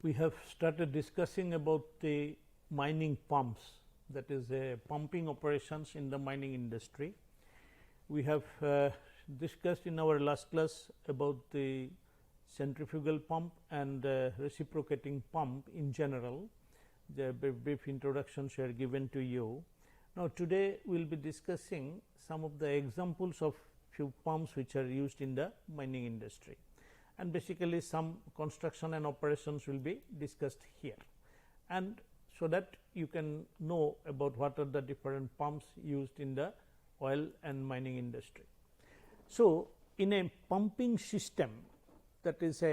we have started discussing about the mining pumps, that is pumping operations in the mining industry. We have discussed in our last class about the centrifugal pump and reciprocating pump in general. The brief introductions were given to you. Now, today we will be discussing some of the examples of few pumps which are used in the mining industry, and basically some construction and operations will be discussed here, and so that you can know about what are the different pumps used in the oil and mining industry. So, in a pumping system, that is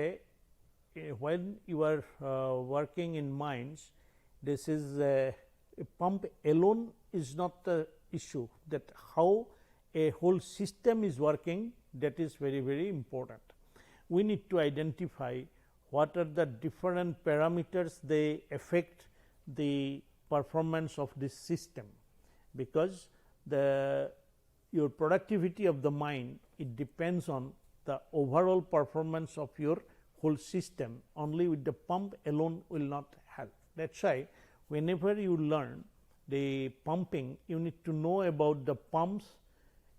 when you are working in mines, this is a pump alone is not the issue, that how a whole system is working, that is very important. We need to identify what are the different parameters they affect the performance of this system, because your productivity of the mine, it depends on the overall performance of your whole system. Only with the pump alone will not help. That is why whenever you learn the pumping, you need to know about the pumps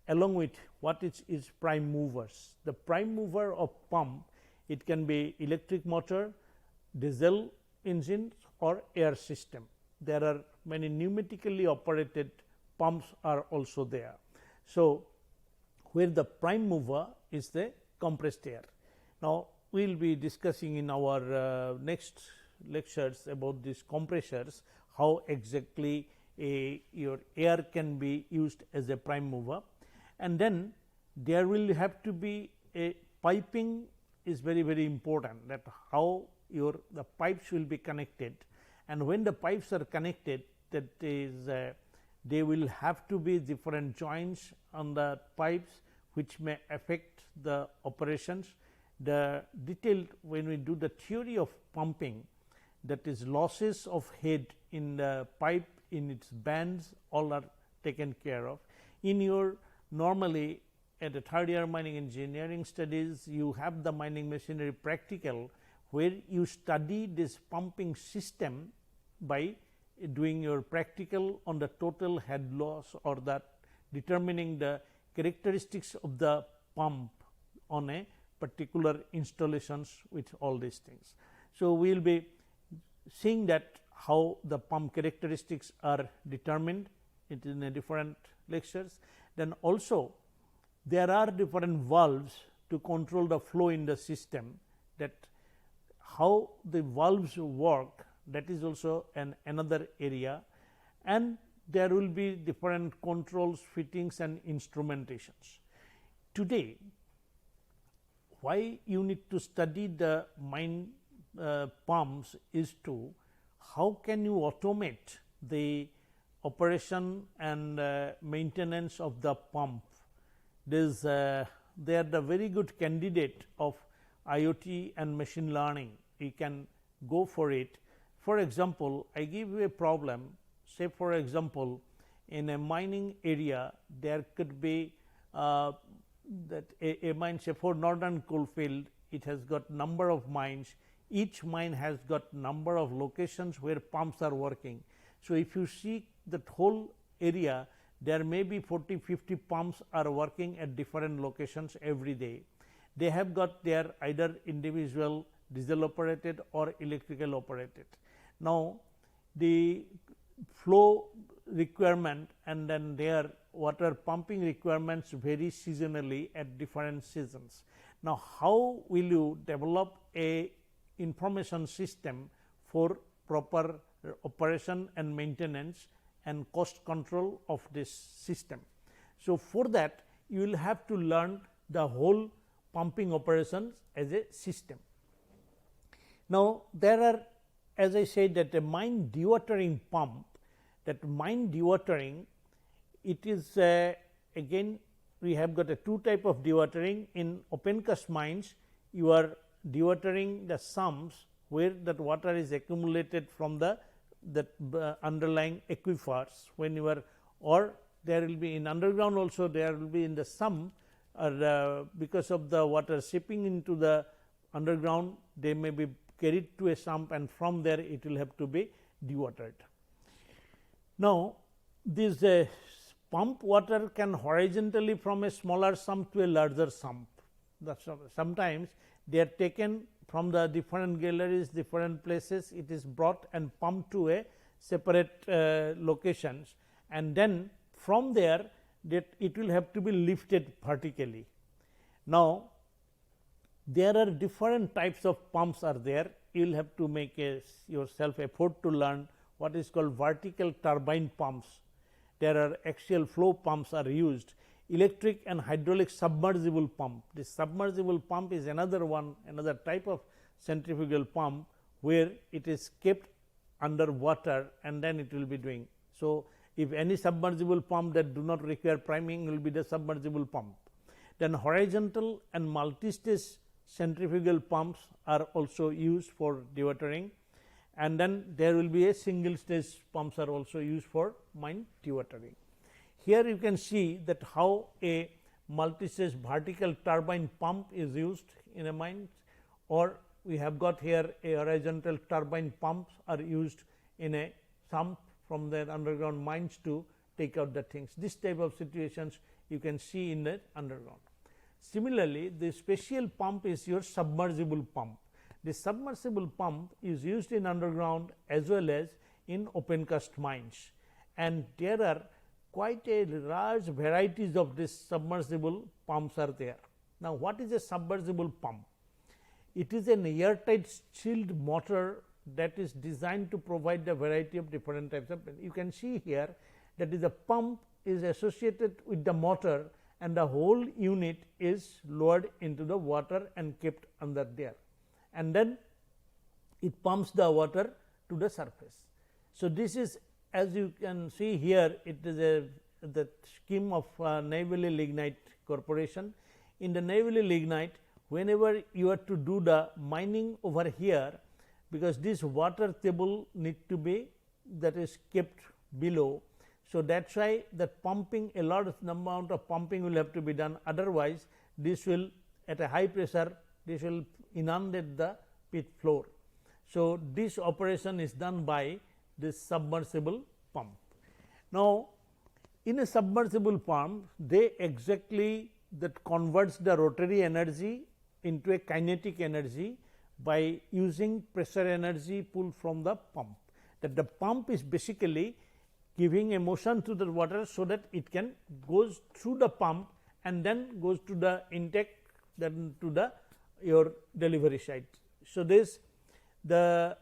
along with what is prime movers. The prime mover of pump, it can be electric motor, diesel engines or air system. There are many pneumatically operated pumps are also there. So, where the prime mover is the compressed air. Now, we will be discussing in our next lectures about these compressors, how exactly your air can be used as a prime mover. And then there will have to be a piping is very important, that how the pipes will be connected, and when the pipes are connected, that is they will have to be different joints on the pipes which may affect the operations. The detailed, when we do the theory of pumping, that is losses of head in the pipe, in its bands, all are taken care of. In your normally at the third year mining engineering studies, you have the mining machinery practical, where you study this pumping system by doing your practical on the total head loss, or that determining the characteristics of the pump on a particular installations with all these things. So, we will be seeing that how the pump characteristics are determined, it is in a different lectures. Then also there are different valves to control the flow in the system, that how the valves work, that is also another area, and there will be different controls, fittings and instrumentations. Today, why you need to study the mine pumps is to how can you automate the operation and maintenance of the pump. They are the very good candidate of IoT and machine learning. You can go for it. For example, I give you a problem. Say for example, in a mining area, there could be that a mine, say for Northern Coalfield, it has got number of mines. Each mine has got number of locations where pumps are working. So, if you see that whole area, there may be 40-50 pumps are working at different locations every day. They have got their either individual diesel operated or electrical operated. Now, the flow requirement and then their water pumping requirements vary seasonally at different seasons. Now, how will you develop a information system for proper operation and maintenance and cost control of this system? So, for that you will have to learn the whole pumping operations as a system. Now, there are, as I said, that a mine dewatering pump, that mine dewatering, it is again we have got a two type of dewatering. In open cast mines, you are dewatering the sumps where that water is accumulated from the underlying aquifers, when you are, or there will be in underground also, there will be in the sump, because of the water seeping into the underground, they may be carried to a sump, and from there it will have to be dewatered. Now, this pump water can horizontally from a smaller sump to a larger sump. Sometimes they are taken from the different galleries, different places, it is brought and pumped to a separate locations, and then from there that it will have to be lifted vertically. Now, there are different types of pumps are there. You will have to make yourself effort to learn what is called vertical turbine pumps. There are axial flow pumps are used, electric and hydraulic submersible pump. This submersible pump is another one, another type of centrifugal pump where it is kept under water and then it will be doing. So, if any submersible pump that do not require priming will be the submersible pump. Then horizontal and multi-stage centrifugal pumps are also used for dewatering, and then there will be a single stage pumps are also used for mine dewatering. Here you can see that how a multi-stage vertical turbine pump is used in a mine, or we have got here a horizontal turbine pumps are used in a sump from the underground mines to take out the things. This type of situations you can see in the underground. Similarly, the special pump is your submersible pump. The submersible pump is used in underground as well as in open cast mines, and there are quite a large varieties of this submersible pumps are there. Now, what is a submersible pump? It is an airtight chilled motor that is designed to provide a variety of different types of. You can see here that is the pump is associated with the motor, and the whole unit is lowered into the water and kept under there, and then it pumps the water to the surface. So, this is, as you can see here, it is the scheme of Neyveli Lignite Corporation. In the Neyveli Lignite, whenever you are to do the mining over here, because this water table need to be that is kept below. So, that is why that pumping, a lot of amount of pumping will have to be done, otherwise this will at a high pressure this will inundate the pit floor. So, this operation is done by this submersible pump. Now, in a submersible pump, they exactly that converts the rotary energy into a kinetic energy by using pressure energy pulled from the pump. That the pump is basically giving a motion to the water, so that it can goes through the pump and then goes to the intake, then to the your delivery site. So, there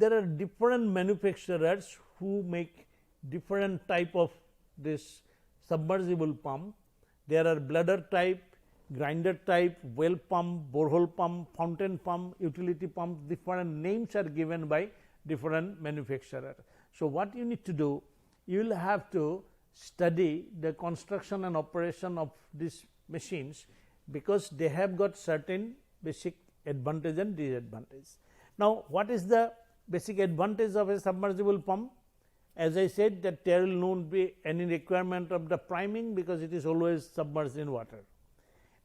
are different manufacturers who make different type of this submersible pump. There are bladder type, grinder type, well pump, borehole pump, fountain pump, utility pump, different names are given by different manufacturer. So, what you need to do, you will have to study the construction and operation of these machines, because they have got certain basic advantage and disadvantage. Now, what is the basic advantage of a submersible pump? As I said that there will not be any requirement of the priming, because it is always submerged in water.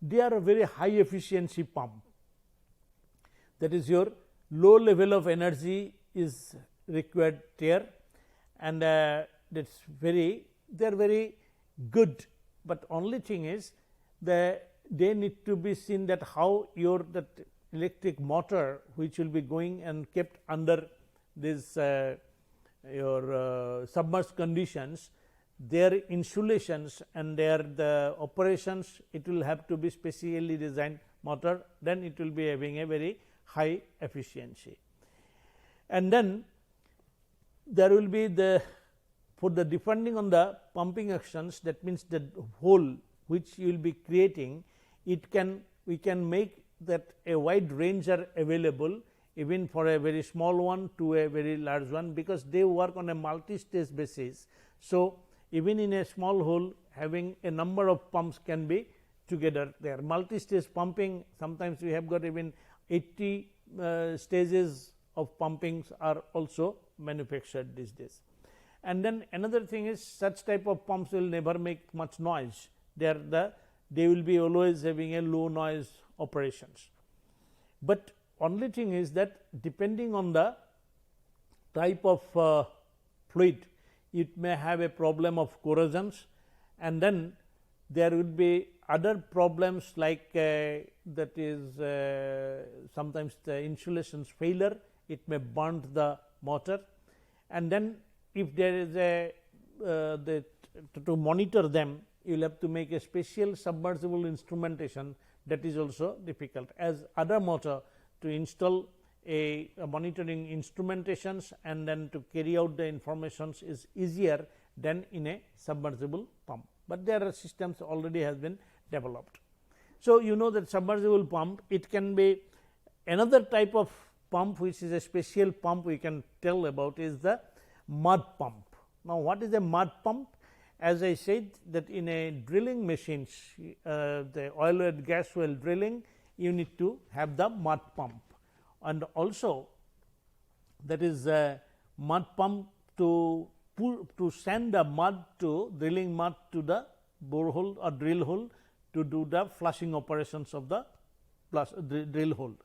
They are a very high efficiency pump, that is your low level of energy is required there, and that is they are very good, but only thing is they need to be seen that how your that electric motor which will be going and kept under this your submerged conditions, their insulations and the operations, it will have to be specially designed motor, then it will be having a very high efficiency. And then there will be for the depending on the pumping actions, that means the hole which you will be creating, we can make that a wide range are available, even for a very small one to a very large one, because they work on a multi-stage basis. So, even in a small hole, having a number of pumps can be together there. Multi-stage pumping, sometimes we have got even 80 stages of pumpings are also manufactured these days. And then another thing is, such type of pumps will never make much noise. They will be always having a low noise operations. But only thing is that depending on the type of fluid, it may have a problem of corrosions, and then there would be other problems like that is sometimes the insulation's failure, it may burn the motor, and then if there is a to monitor them, you will have to make a special submersible instrumentation, that is also difficult. As other motor, to install a monitoring instrumentations and then to carry out the informations is easier than in a submersible pump, but there are systems already has been developed. So, you know that submersible pump, it can be another type of pump which is a special pump we can tell about is the mud pump. Now, what is a mud pump? As I said that in a drilling machines, the oil and gas well drilling, you need to have the mud pump, and also that is a mud pump to send the mud to drilling mud to the borehole or drill hole to do the flushing operations of the drill hole.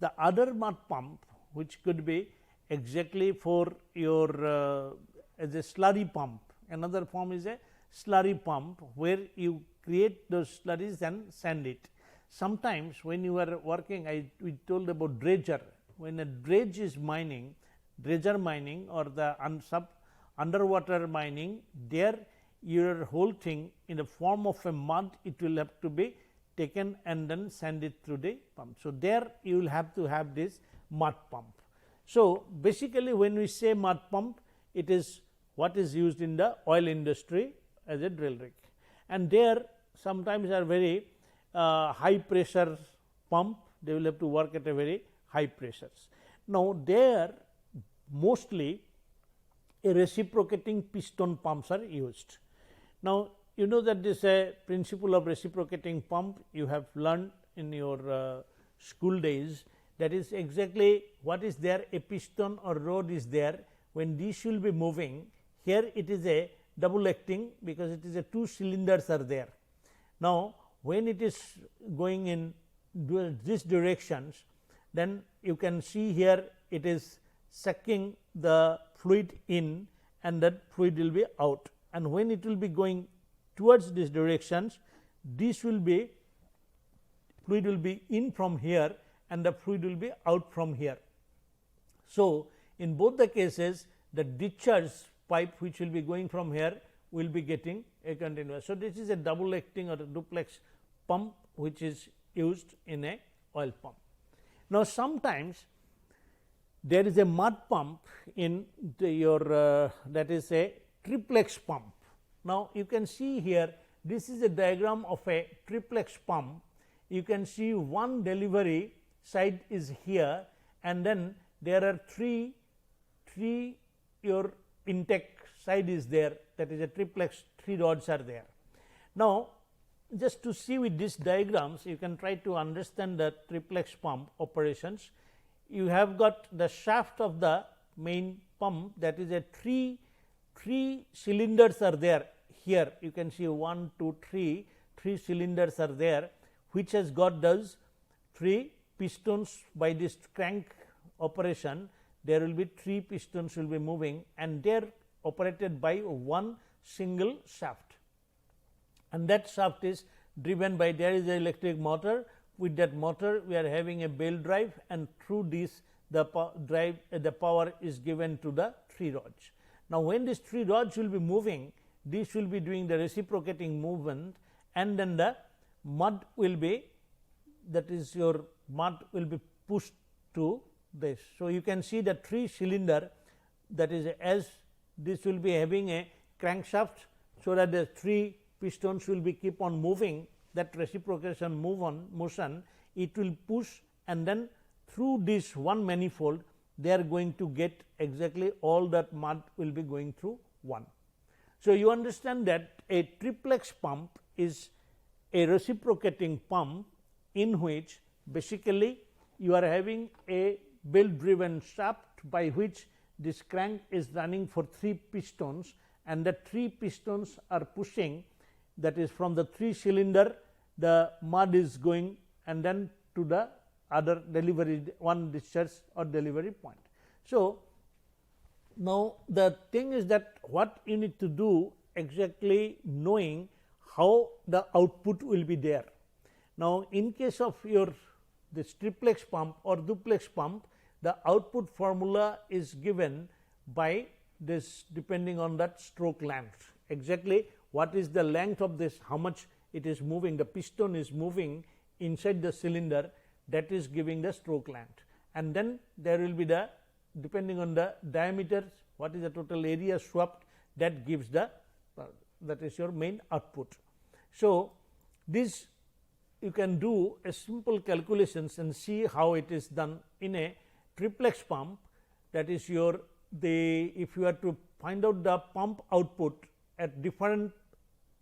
The other mud pump, which could be exactly for your as a slurry pump. Another form is a slurry pump, where you create those slurries and send it. Sometimes when you are working, we told about dredger. When a dredge is mining, dredger mining or the underwater mining, there your whole thing in the form of a mud, it will have to be taken and then send it through the pump. So, there you will have to have this mud pump. So, basically when we say mud pump, it is what is used in the oil industry as a drill rig, and there sometimes are very high pressure pump, they will have to work at a very high pressures. Now, there mostly a reciprocating piston pumps are used. Now, you know that this principle of reciprocating pump you have learned in your school days, that is exactly what is there, a piston or rod is there, when this will be moving, here it is a double acting, because it is a two cylinders are there. Now, when it is going in these directions, then you can see here it is sucking the fluid in and that fluid will be out, and when it will be going towards these directions, this will be fluid will be in from here and the fluid will be out from here. So, in both the cases, the discharge pipe which will be going from here will be getting a continuous. So, this is a double acting or a duplex pump which is used in a oil pump. Now, sometimes there is a mud pump in your that is a triplex pump. Now, you can see here, this is a diagram of a triplex pump. You can see one delivery side is here, and then there are three your intake side is there, that is a triplex, 3 rods are there. Now, just to see with these diagrams, you can try to understand the triplex pump operations. You have got the shaft of the main pump, that is a three cylinders are there. Here you can see 1, 2, 3 cylinders are there, which has got those 3 pistons. By this crank operation, there will be 3 pistons will be moving, and they are operated by one single shaft, and that shaft is driven by, there is an electric motor. With that motor, we are having a belt drive, and through this the drive the power is given to the 3 rods. Now, when these 3 rods will be moving, this will be doing the reciprocating movement, and then the mud will be, that is your mud will be pushed to this. So, you can see the 3 cylinder, that is as this will be having a crankshaft, so that the 3 pistons will be keep on moving, that reciprocation motion, it will push, and then through this one manifold they are going to get exactly all that mud will be going through one. So, you understand that a triplex pump is a reciprocating pump, in which basically you are having a belt driven shaft by which this crank is running for 3 pistons, and the 3 pistons are pushing, that is from the 3 cylinder the mud is going, and then to the other delivery, one discharge or delivery point. So, now the thing is that what you need to do exactly knowing how the output will be there. Now, in case of your this triplex pump or duplex pump, the output formula is given by this depending on that stroke length. Exactly what is the length of this, how much it is moving, the piston is moving inside the cylinder, that is giving the stroke length. And then there will be the depending on the diameter, what is the total area swept, that gives the that is your main output. So, this you can do a simple calculations and see how it is done in a triplex pump. That is your if you are to find out the pump output at different,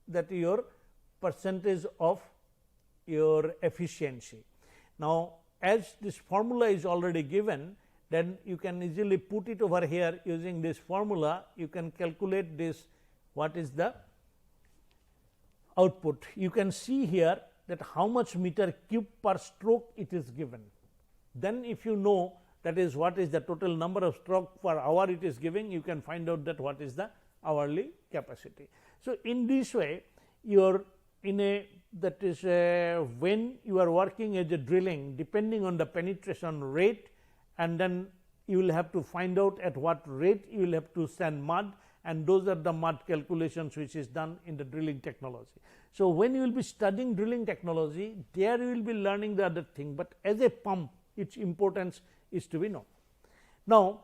that your percentage of your efficiency. Now, as this formula is already given, then you can easily put it over here using this formula. You can calculate this, what is the output. You can see here that how much meter cube per stroke it is given. Then if you know that is what is the total number of stroke per hour it is giving, you can find out that what is the hourly capacity. So, in this way you are in a, that is when you are working as a drilling, depending on the penetration rate, and then you will have to find out at what rate you will have to sand mud, and those are the mud calculations which is done in the drilling technology. So, when you will be studying drilling technology, there you will be learning the other thing, but as a pump its importance is to be known. Now,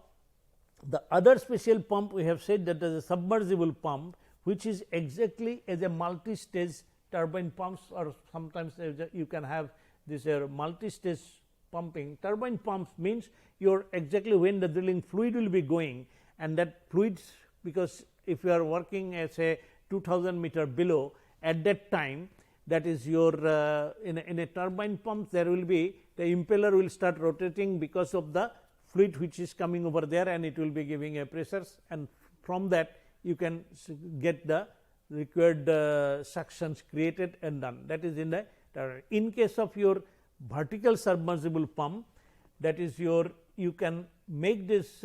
the other special pump we have said that is a submersible pump, which is exactly as a multi-stage turbine pumps, or sometimes you can have this multi-stage pumping. Turbine pumps means your exactly when the drilling fluid will be going, and that fluids, because if you are working as a 2000 meter below, at that time, that is your in a turbine pump, there will be the impeller will start rotating because of the fluid which is coming over there, and it will be giving a pressures, and from that you can get the required suctions created and done. That is in the in case of your vertical submersible pump, that is your you can make this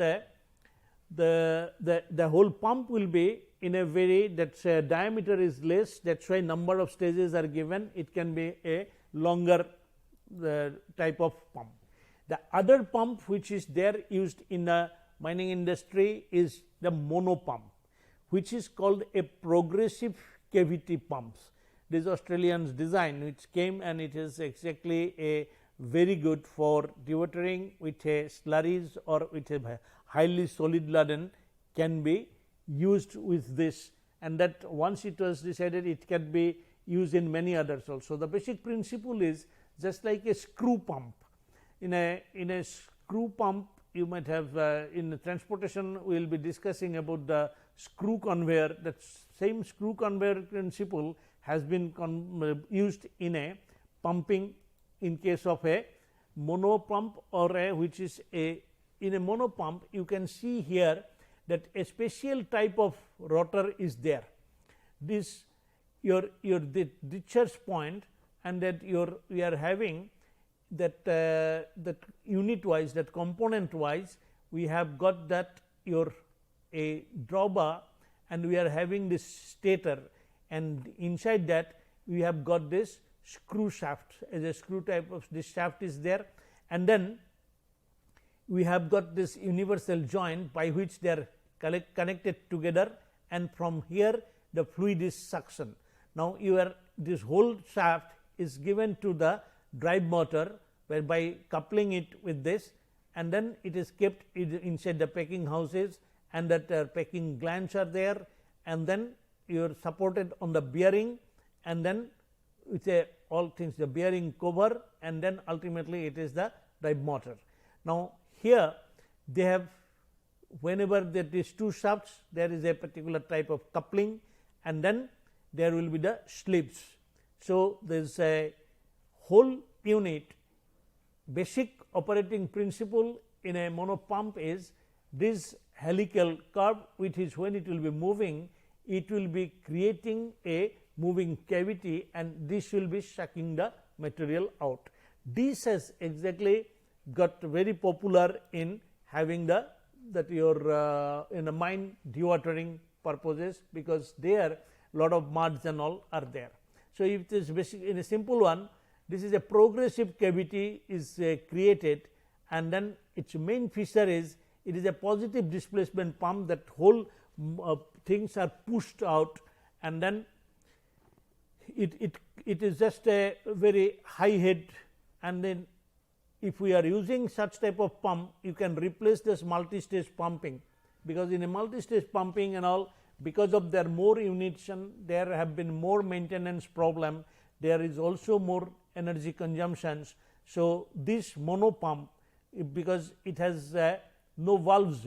the whole pump will be in a very that diameter is less, that is why number of stages are given, it can be a longer type of pump. The other pump which is there used in the mining industry is the mono pump, which is called a progressive cavity pumps. This Australian design which came, and it is exactly a very good for dewatering with a slurries or with a highly solid laden can be used with this, and that once it was decided it can be used in many others also. The basic principle is just like a screw pump. In a screw pump you might have in the transportation we will be discussing about the screw conveyor. That same screw conveyor principle has been used in a pumping in case of a mono pump or a which is a in a mono pump. You can see here that a special type of rotor is there. This your the discharge point, and that we are having that that unit wise, that component wise, we have got that your a drawbar, and we are having this stator, and inside that we have got this screw shaft as a screw type of this shaft is there, and then we have got this universal joint by which they are connected together, and from here the fluid is suction. Now, this whole shaft is given to the drive motor, whereby coupling it with this, and then it is kept inside the packing houses, and that packing glands are there, and then you are supported on the bearing, and then with all things the bearing cover, and then ultimately it is the drive motor. Now, here they have whenever there is two shafts, there is a particular type of coupling, and then there will be the slips. So, there is a whole unit. Basic operating principle in a mono pump is this helical curve, which is when it will be moving, it will be creating a moving cavity, and this will be sucking the material out. This has exactly got very popular in having the that your in the mine dewatering purposes, because there lot of muds and all are there. So, if this basic in a simple one, this is a progressive cavity is created, and then its main feature is it is a positive displacement pump, that whole things are pushed out, and then it is just a very high head, and then if we are using such type of pump, you can replace this multi-stage pumping, because in a multi-stage pumping and all, because of their more units, there have been more maintenance problem, there is also more energy consumptions. So, this mono pump, because it has no valves,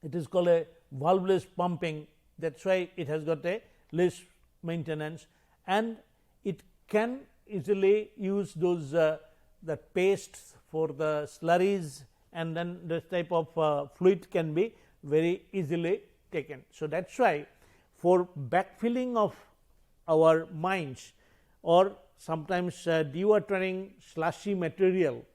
it is called a valveless pumping, that is why it has got a less maintenance, and it can easily use those the pastes for the slurries, and then this type of fluid can be very easily taken. So, that is why for backfilling of our mines, or sometimes dewatering slushy material,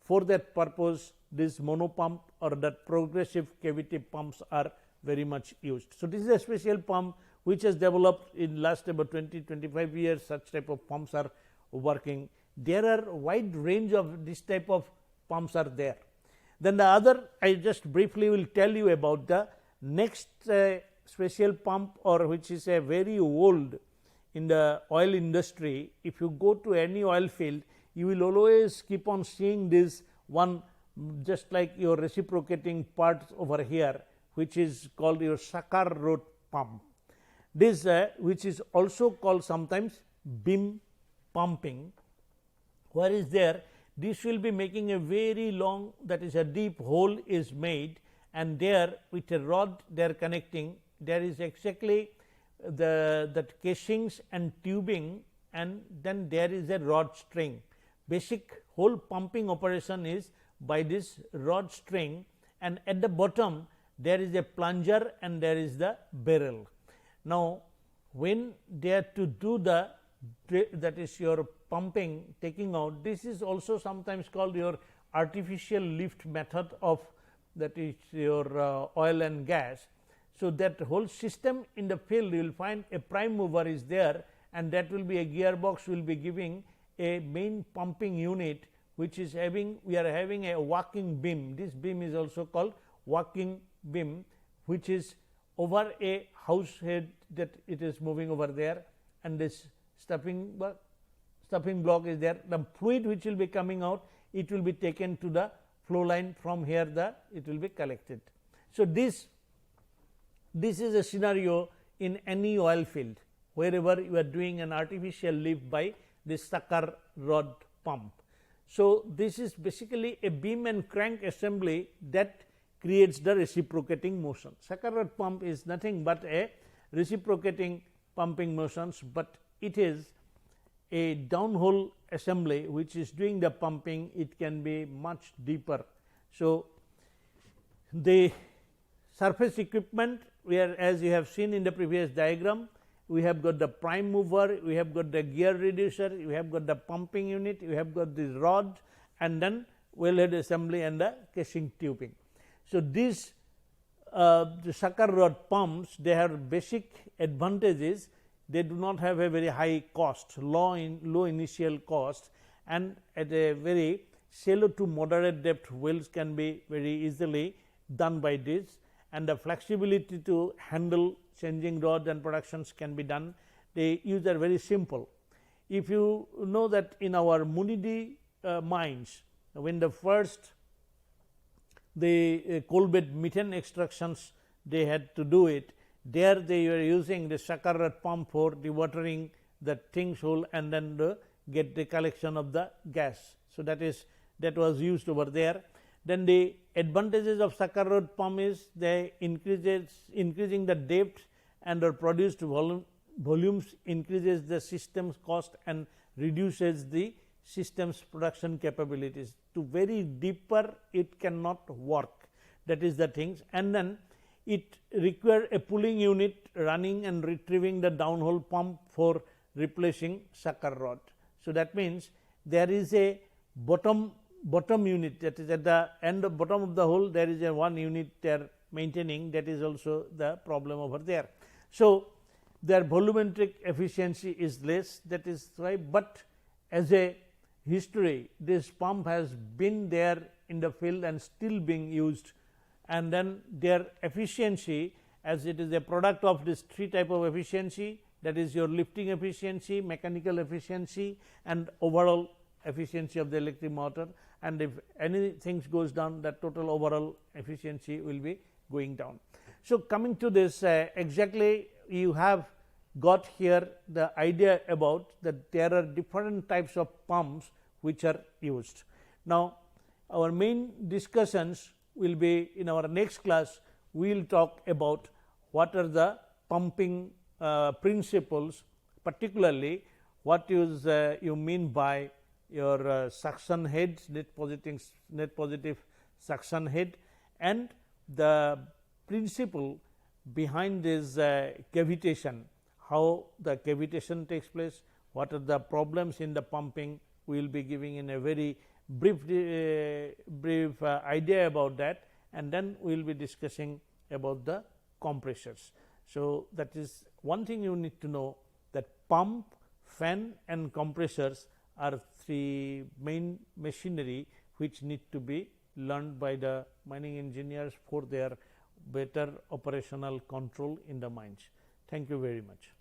for that purpose this mono pump or that progressive cavity pumps are very much used. So, this is a special pump which has developed in last about 20-25 years. Such type of pumps are working. There are wide range of this type of pumps are there. Then the other, I just briefly will tell you about the next special pump, or which is a very old in the oil industry. If you go to any oil field, you will always keep on seeing this one, just like your reciprocating parts over here, which is called your sucker rod pump. This which is also called sometimes beam pumping, where is there, this will be making a very long, that is a deep hole is made, and there with a rod they are connecting, there is exactly the that casings and tubing, and then there is a rod string. Basic whole pumping operation is by this rod string, and at the bottom there is a plunger and there is the barrel. Now, when they are to do the, that is your pumping taking out, this is also sometimes called your artificial lift method of, that is your oil and gas. So, that whole system in the field you will find a prime mover is there, and that will be a gearbox will be giving a main pumping unit, which is having, we are having a walking beam. This beam is also called walking beam, which is over a house head, that it is moving over there, and this stuffing block is there. The fluid which will be coming out, it will be taken to the flow line, from here it will be collected. So, this is a scenario in any oil field, wherever you are doing an artificial lift by this sucker rod pump. So, this is basically a beam and crank assembly that creates the reciprocating motion. Sucker rod pump is nothing but a reciprocating pumping motions, but it is a downhole assembly which is doing the pumping. It can be much deeper. So, the surface equipment, where as you have seen in the previous diagram, we have got the prime mover, we have got the gear reducer, we have got the pumping unit, we have got this rod, and then wellhead assembly and the casing tubing. So, these the sucker rod pumps, they have basic advantages. They do not have a very high cost, low initial cost, and at a very shallow to moderate depth wells can be very easily done by this, and the flexibility to handle changing rods and productions can be done. The use are very simple. If you know that in our Munidi mines, when the first the coal bed methane extractions they had to do it, there they were using the sucker rod pump for dewatering the things hole, and then get the collection of the gas. So, that was used over there. Then the advantages of sucker rod pump is they increasing the depth, and the produced volumes increases the system's cost and reduces the system's production capabilities. To very deeper it cannot work, that is the things, and then it require a pulling unit running and retrieving the downhole pump for replacing sucker rod. So, that means there is a bottom unit, that is at the end of bottom of the hole, there is a one unit they are maintaining, that is also the problem over there. So, their volumetric efficiency is less, that is why, but as a history this pump has been there in the field and still being used, and then their efficiency, as it is a product of this three type of efficiency, that is your lifting efficiency, mechanical efficiency and overall efficiency of the electric motor, and if anything goes down, that total overall efficiency will be going down. So, coming to this, exactly you have got here the idea about that there are different types of pumps which are used. Now, our main discussions will be in our next class, we will talk about what are the pumping principles, particularly what is you mean by your suction head, net positive suction head, and the principle behind this cavitation, how the cavitation takes place, what are the problems in the pumping, we will be giving in a very brief idea about that, and then we will be discussing about the compressors. So, that is one thing you need to know, that pump, fan and compressors are three main machinery which need to be learned by the mining engineers for their better operational control in the mines. Thank you very much.